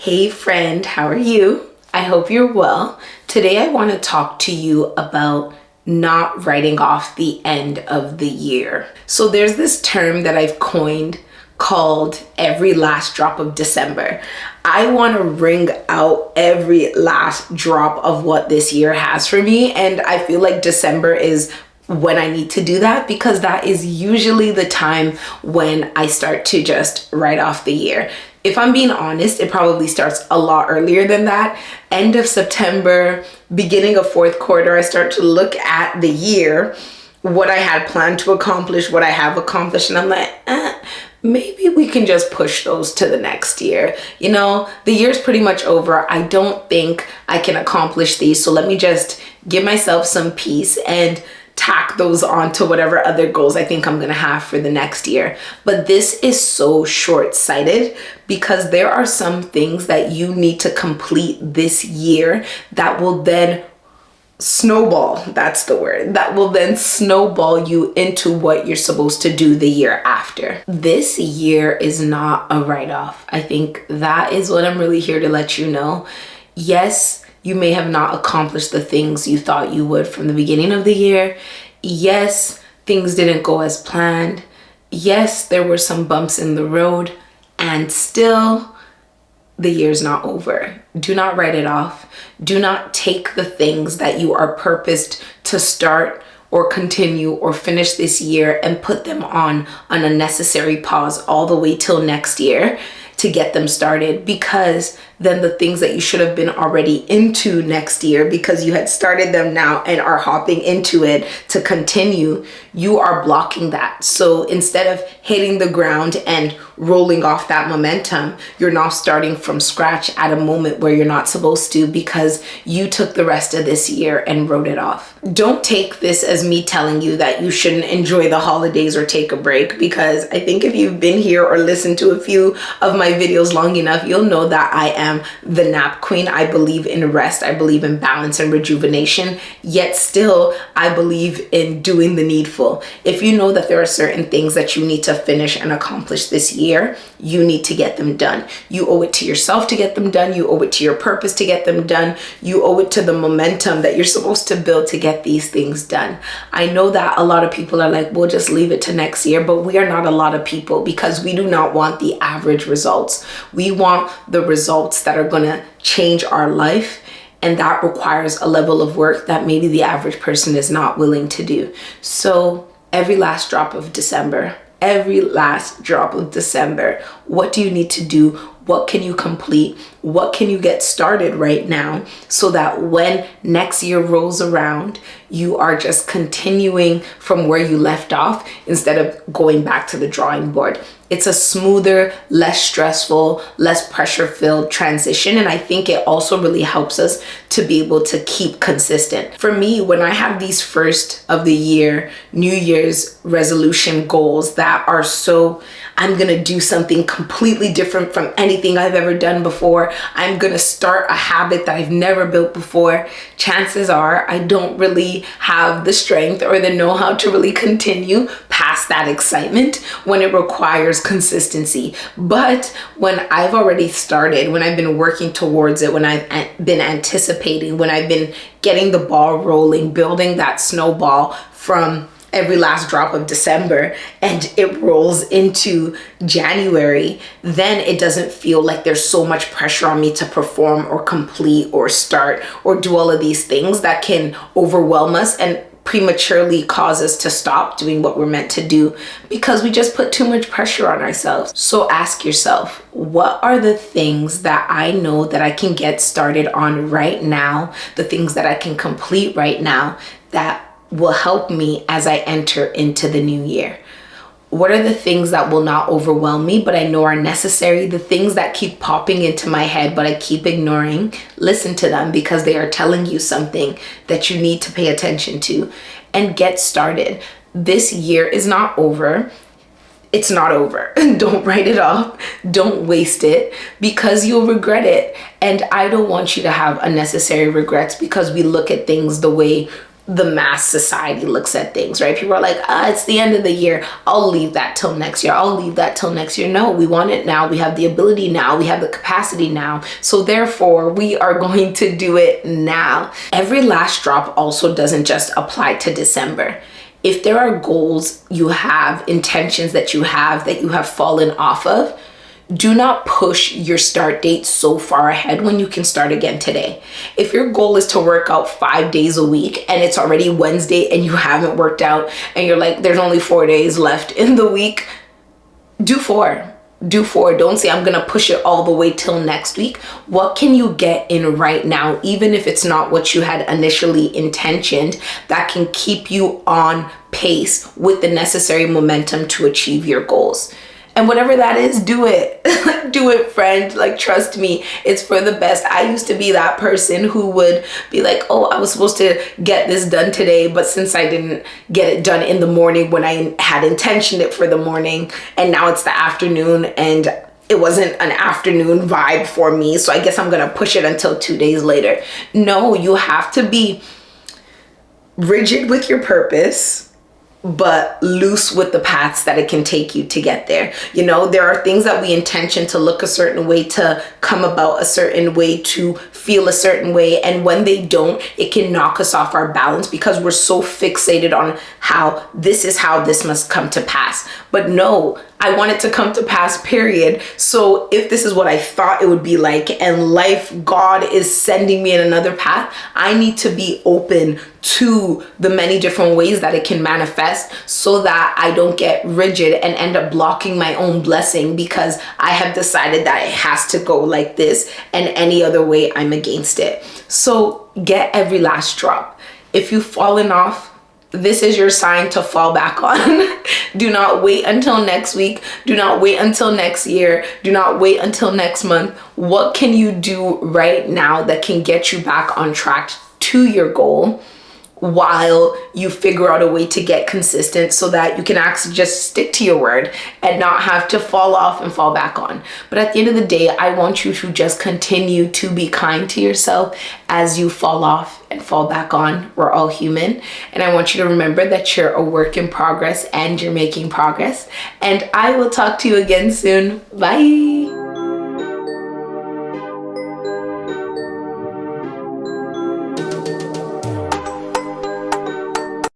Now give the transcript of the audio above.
Hey friend, how are you? I hope you're well. Today I want to talk to you about not writing off the end of the year. So there's this term that I've coined called every last drop of December. I want to wring out every last drop of what this year has for me, and I feel like December is when I need to do that because that is usually the time when I start to just write off the year. If I'm being honest, it probably starts a lot earlier than that. End of September, beginning of fourth quarter, I start to look at the year, what I had planned to accomplish, what I have accomplished, and I'm like, maybe we can just push those to the next year. You know, the year's pretty much over. I don't think I can accomplish these, so let me just give myself some peace and tack those on to whatever other goals I think I'm gonna have for the next year. But this is so short-sighted because there are some things that you need to complete this year that will then snowball, that's the word, that will then snowball you into what you're supposed to do the year after. This year is not a write-off. I think that is what I'm really here to let you know. Yes, you may have not accomplished the things you thought you would from the beginning of the year. Yes, things didn't go as planned. Yes, there were some bumps in the road, and still the year's not over. Do not write it off. Do not take the things that you are purposed to start or continue or finish this year and put them on an unnecessary pause all the way till next year to get them started, because then the things that you should have been already into next year because you had started them now and are hopping into it to continue, you are blocking that. So instead of hitting the ground and rolling off that momentum, you're now starting from scratch at a moment where you're not supposed to because you took the rest of this year and wrote it off. Don't take this as me telling you that you shouldn't enjoy the holidays or take a break, because I think if you've been here or listened to a few of my videos long enough, you'll know that I am the nap queen. I believe in rest. I believe in balance and rejuvenation, yet still I believe in doing the needful. If you know that there are certain things that you need to finish and accomplish this year, you need to get them done. You owe it to yourself to get them done. You owe it to your purpose to get them done. You owe it to the momentum that you're supposed to build to get these things done. I know that a lot of people are like, we'll just leave it to next year, but we are not a lot of people, because we do not want the average results. We want the results that are going to change our life, and that requires a level of work that maybe the average person is not willing to do. So every last drop of December, what do you need to do? What can you complete? What can you get started right now so that when next year rolls around, you are just continuing from where you left off instead of going back to the drawing board? It's a smoother, less stressful, less pressure-filled transition. And I think it also really helps us to be able to keep consistent. For me, when I have these first of the year, New Year's resolution goals that are so, I'm gonna do something completely different from anything I've ever done before. I'm gonna start a habit that I've never built before. Chances are I don't really have the strength or the know-how to really continue past that excitement when it requires consistency. But when I've already started, when I've been working towards it, when I've been anticipating, when I've been getting the ball rolling, building that snowball from every last drop of December, and it rolls into January, then it doesn't feel like there's so much pressure on me to perform or complete or start or do all of these things that can overwhelm us and prematurely cause us to stop doing what we're meant to do because we just put too much pressure on ourselves. So ask yourself, what are the things that I know that I can get started on right now, the things that I can complete right now that will help me as I enter into the new year? What are the things that will not overwhelm me, but I know are necessary? The things that keep popping into my head, but I keep ignoring, listen to them because they are telling you something that you need to pay attention to and get started. This year is not over. It's not over. Don't write it off. Don't waste it because you'll regret it. And I don't want you to have unnecessary regrets because we look at things the way the mass society looks at things, right? People are like, it's the end of the year. I'll leave that till next year. I'll leave that till next year. No, we want it now. We have the ability now. We have the capacity now. So therefore, we are going to do it now. Every last drop also doesn't just apply to December. If there are goals you have, intentions that you have fallen off of, do not push your start date so far ahead when you can start again today. If your goal is to work out 5 days a week and it's already Wednesday and you haven't worked out and you're like, there's only 4 days left in the week, do 4. Do 4. Don't say, I'm going to push it all the way till next week. What can you get in right now, even if it's not what you had initially intentioned, that can keep you on pace with the necessary momentum to achieve your goals? And whatever that is, do it. Do it, friend. Like, trust me, it's for the best. I used to be that person who would be like, oh, I was supposed to get this done today, but since I didn't get it done in the morning when I had intentioned it for the morning, and now it's the afternoon and it wasn't an afternoon vibe for me, so I guess I'm gonna push it until 2 days later. No, you have to be rigid with your purpose, but loose with the paths that it can take you to get there. You know, there are things that we intention to look a certain way, to come about a certain way, to feel a certain way. And when they don't, it can knock us off our balance because we're so fixated on how this must come to pass. But no, I want it to come to pass, period. So if this is what I thought it would be like and life, God is sending me in another path, I need to be open to the many different ways that it can manifest so that I don't get rigid and end up blocking my own blessing because I have decided that it has to go like this and any other way I'm against it. So get every last drop. If you've fallen off, this is your sign to fall back on. Do not wait until next week. Do not wait until next year. Do not wait until next month. What can you do right now that can get you back on track to your goal while you figure out a way to get consistent so that you can actually just stick to your word and not have to fall off and fall back on? But at the end of the day, I want you to just continue to be kind to yourself as you fall off and fall back on. We're all human. And I want you to remember that you're a work in progress and you're making progress. And I will talk to you again soon. Bye.